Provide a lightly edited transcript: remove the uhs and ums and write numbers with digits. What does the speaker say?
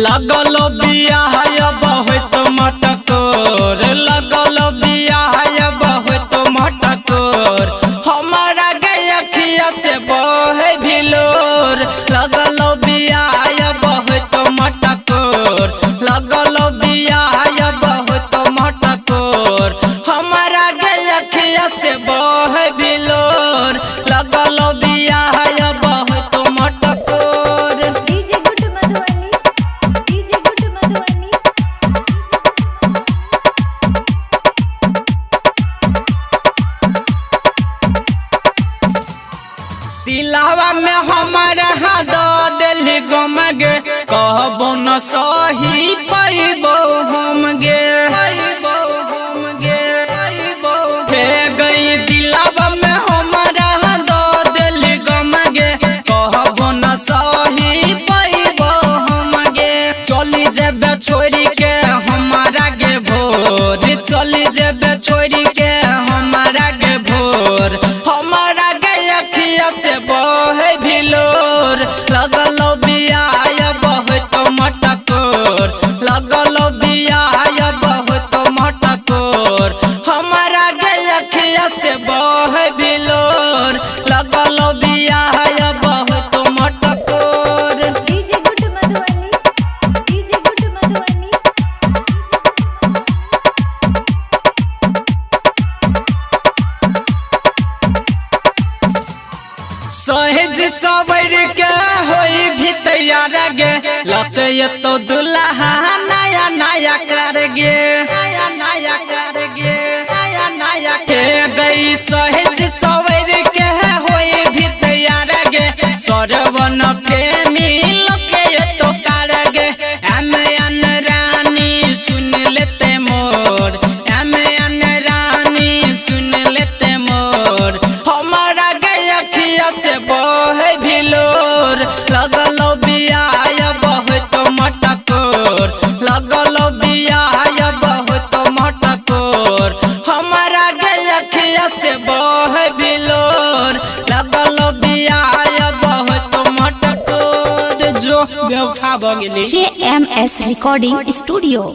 लगल बियाह बहुत मटकोर लगल बियाह बहुत मटकोर हमारा गयखिया से बहे भिलोर लगल बियाह बहुत मटकोर लगल बियाह बहुत मटकोर हमारा गयखिया से बहे भिलोर लगल बियाह बहुत मटकोर। DJ good Madhubani DJ good Madhubani दिलावा में हमारा दो दिल गम गे कहबो न सही पैबो हम गे हे गई दिलावा में हमारा दो दिल गम गे कहबो न सही पैबो हम गे चली जेबे छोड़ी के हमारा गे भोर चली जेबे छोड़ी के हमारा गे भोर हमारा गयखिया से बहे भिलोर लगल बियाह बहुत मटकोर लगल बियाह बहुत मटकोर हमारा गयखिया से बहे भिलोर लगल बियाह बहुत मटकोर। DJ good Madhubani DJ good Madhubani सहेज सवर के होई भी तैयार गे लके तो दुल्हा नया नया कर गे नया नया कर गे नया नया के गई सहेज सवर के होई भी तैयार गे सरवन प्रेमी लके तो कर गे एमएन रानी सुन लेते मोर एमएन रानी सुन लेते मोर हमारा गयखिया से बहे भिलोर लगल बियाह बहुत मटकोर लगल बियाह बहुत मटकोर हमारा गयखिया से बहे भिलोर लगल बियाह बहुत मटकोर जो बेवफा भ गेली। JMS Recording Studio।